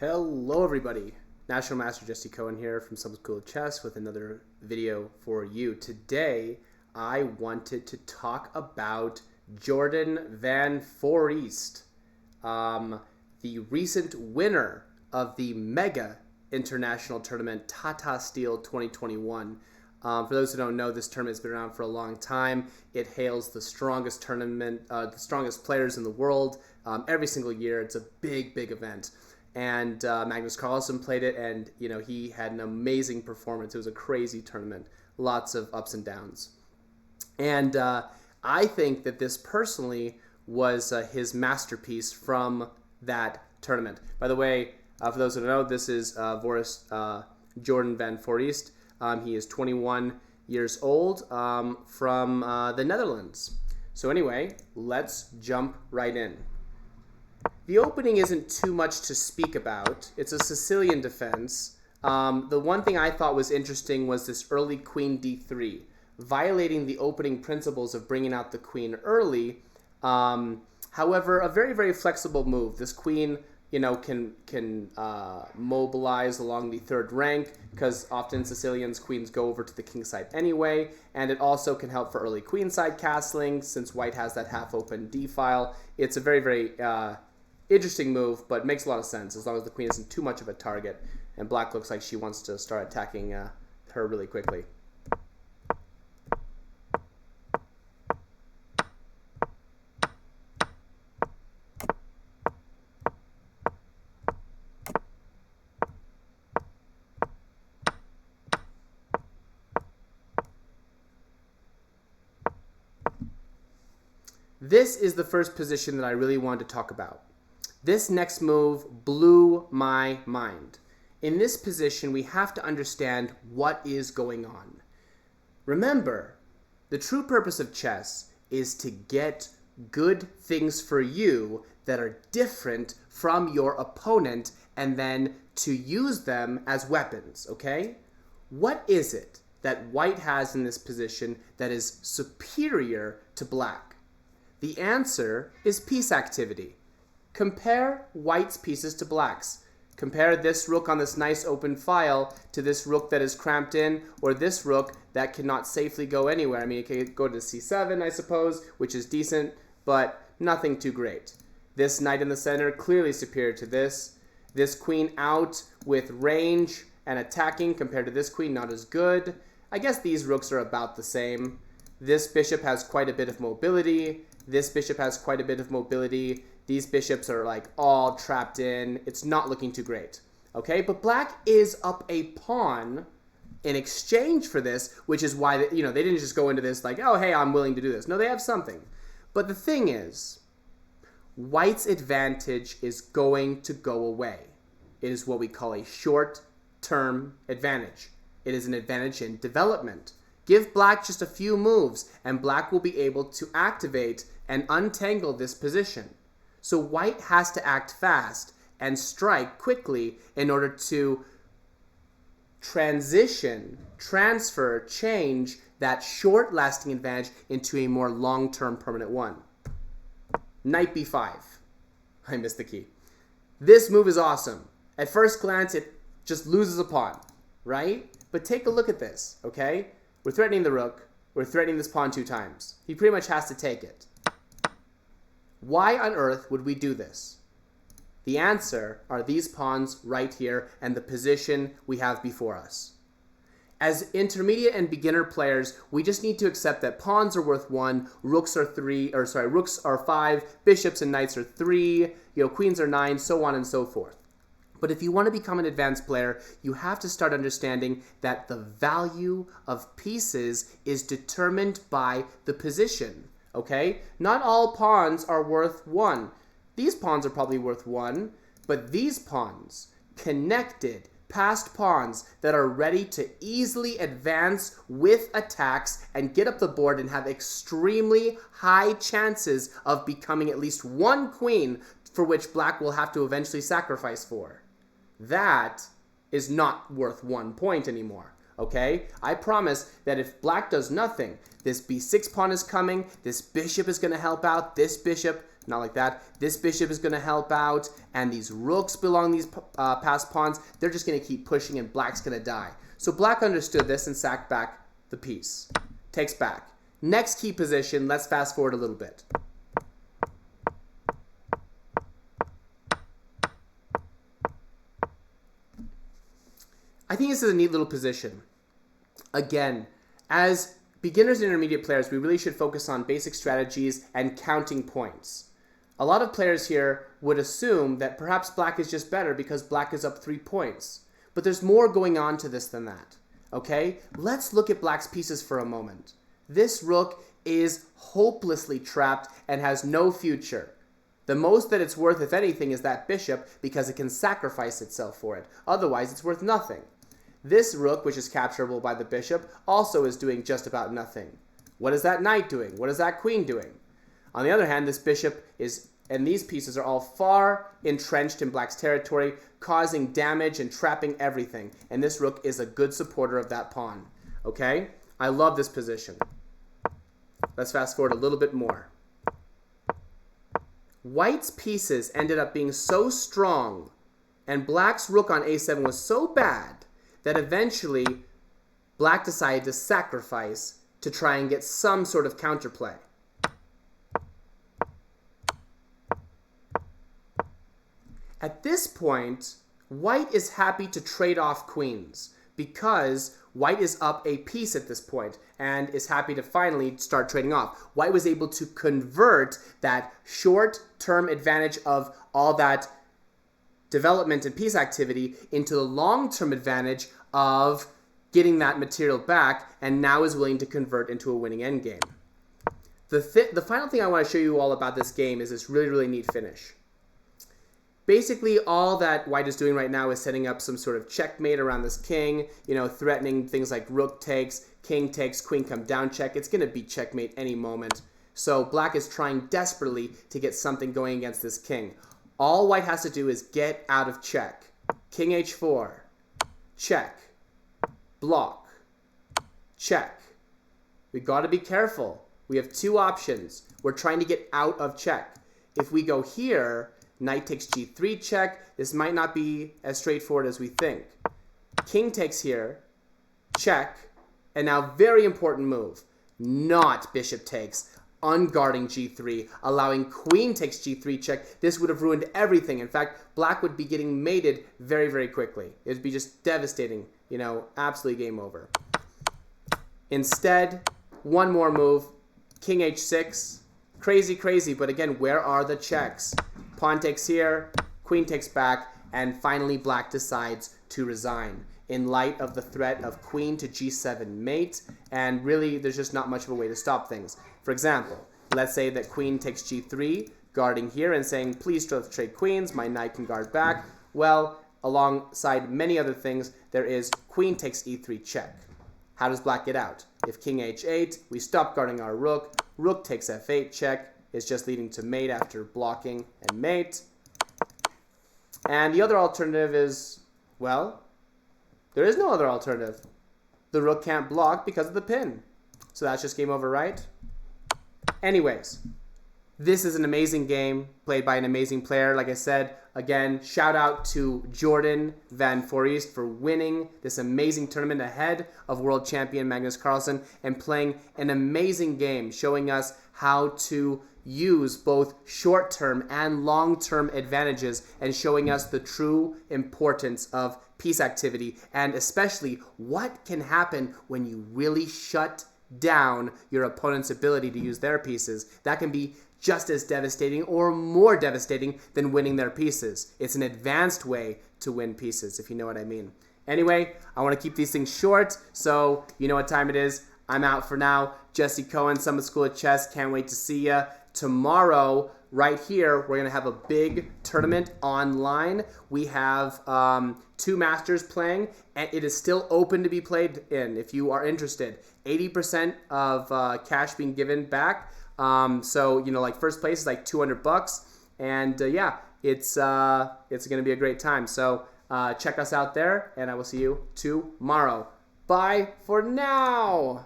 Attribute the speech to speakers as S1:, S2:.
S1: Hello everybody, National Master Jesse Cohen here from Something Cool Chess with another video for you. Today I wanted to talk about Jorden Van Foreest, the recent winner of the mega international tournament Tata Steel 2021. For those who don't know, this tournament has been around for a long time. It hails the strongest the strongest players in the world every single year. It's a big event. And Magnus Carlsen played it, and he had an amazing performance. It was a crazy tournament, lots of ups and downs. And I think that this personally was his masterpiece from that tournament. By the way, for those who don't know, this is Jorden Van Foreest. He is 21 years old from the Netherlands. So anyway, let's jump right in. The opening isn't too much to speak about. It's a Sicilian defense. The one thing I thought was interesting was this early queen d3, violating the opening principles of bringing out the queen early. However, a very flexible move. This queen, can mobilize along the third rank, because often Sicilians queens go over to the king side anyway, and it also can help for early queenside castling since white has that half-open d file. It's a very interesting move, but makes a lot of sense as long as the queen isn't too much of a target, and black looks like she wants to start attacking her really quickly. This is the first position that I really wanted to talk about. This next move blew my mind. In this position, we have to understand what is going on. Remember, the true purpose of chess is to get good things for you that are different from your opponent and then to use them as weapons, okay? What is it that white has in this position that is superior to black? The answer is piece activity. Compare white's pieces to black's. Compare this rook on this nice open file to this rook that is cramped in, or this rook that cannot safely go anywhere. I mean, it can go to c7, I suppose, which is decent, but nothing too great. This knight in the center, clearly superior to this. This queen out with range and attacking compared to this queen, not as good. I guess these rooks are about the same. This bishop has quite a bit of mobility. This bishop has quite a bit of mobility. These bishops are like all trapped in. It's not looking too great. Okay, but black is up a pawn in exchange for this, which is why they didn't just go into this like, oh, hey, I'm willing to do this. No, they have something. But the thing is, white's advantage is going to go away. It is what we call a short-term advantage. It is an advantage in development. Give black just a few moves, and black will be able to activate and untangle this position. So white has to act fast and strike quickly in order to transfer, change that short-lasting advantage into a more long-term permanent one. Knight b5. I missed the key. This move is awesome. At first glance, it just loses a pawn, right? But take a look at this, okay? We're threatening the rook. We're threatening this pawn 2 times. He pretty much has to take it. Why on earth would we do this? The answer are these pawns right here and the position we have before us. As intermediate and beginner players, we just need to accept that pawns are worth 1, rooks are 5, bishops and knights are 3, queens are 9, so on and so forth. But if you want to become an advanced player, you have to start understanding that the value of pieces is determined by the position. Okay? Not all pawns are worth 1. These pawns are probably worth 1, but these pawns, connected, passed pawns that are ready to easily advance with attacks and get up the board and have extremely high chances of becoming at least 1 queen for which black will have to eventually sacrifice for. That is not worth 1 point anymore. Okay? I promise that if black does nothing, this b6 pawn is coming, this bishop is going to help out, this bishop not like that. This bishop is going to help out, and these rooks belong these past pawns. They're just going to keep pushing, and black's going to die. So black understood this and sacked back the piece. Takes back. Next key position, let's fast forward a little bit. I think this is a neat little position. Again, as beginners and intermediate players, we really should focus on basic strategies and counting points. A lot of players here would assume that perhaps black is just better because black is up 3 points. But there's more going on to this than that. Okay? Let's look at black's pieces for a moment. This rook is hopelessly trapped and has no future. The most that it's worth, if anything, is that bishop because it can sacrifice itself for it. Otherwise, it's worth nothing. This rook, which is capturable by the bishop, also is doing just about nothing. What is that knight doing? What is that queen doing? On the other hand, this bishop is, and these pieces are all far entrenched in black's territory, causing damage and trapping everything. And this rook is a good supporter of that pawn. Okay? I love this position. Let's fast forward a little bit more. White's pieces ended up being so strong, and black's rook on a7 was so bad, that eventually black decided to sacrifice to try and get some sort of counterplay. At this point, white is happy to trade off queens because white is up a piece at this point and is happy to finally start trading off. White was able to convert that short-term advantage of all that development and piece activity into the long-term advantage of getting that material back, and now is willing to convert into a winning endgame. The final thing I want to show you all about this game is this really, really neat finish. Basically, all that white is doing right now is setting up some sort of checkmate around this king, threatening things like rook takes, king takes, queen come down check. It's going to be checkmate any moment. So black is trying desperately to get something going against this king. All white has to do is get out of check. King h4, check, block, check. We got to be careful. We have 2 options. We're trying to get out of check. If we go here, knight takes g3 check. This might not be as straightforward as we think. King takes here, check, and now very important move, not bishop takes. Unguarding g3, allowing queen takes g3 check. This would have ruined everything. In fact, black would be getting mated very, very quickly. It would be just devastating, absolutely game over. Instead, one more move, king h6. Crazy, crazy, but again, where are the checks? Pawn takes here, queen takes back, and finally black decides to resign in light of the threat of queen to g7 mate, and really there's just not much of a way to stop things. For example, let's say that queen takes g3, guarding here and saying, please don't trade queens, my knight can guard back. Well, alongside many other things, there is queen takes e3 check. How does black get out? If king h8, we stop guarding our rook, rook takes f8 check, is just leading to mate after blocking and mate. And the other alternative is, well, there is no other alternative. The rook can't block because of the pin. So that's just game over, right? Anyways, this is an amazing game played by an amazing player. Like I said, again, shout out to Jorden Van Foreest for winning this amazing tournament ahead of world champion Magnus Carlsen and playing an amazing game, showing us how to use both short-term and long-term advantages and showing us the true importance of piece activity and especially what can happen when you really shut down your opponent's ability to use their pieces. That can be just as devastating or more devastating than winning their pieces. It's an advanced way to win pieces, if you know what I mean. Anyway, I want to keep these things short, so you know what time it is. I'm out for now. Jesse Cohen, Summit School of Chess. Can't wait to see ya. Tomorrow, right here, we're going to have a big tournament online. We have 2 masters playing, and it is still open to be played in if you are interested. 80% of cash being given back. So, like first place is like $200. And yeah, it's going to be a great time. So check us out there, and I will see you tomorrow. Bye for now.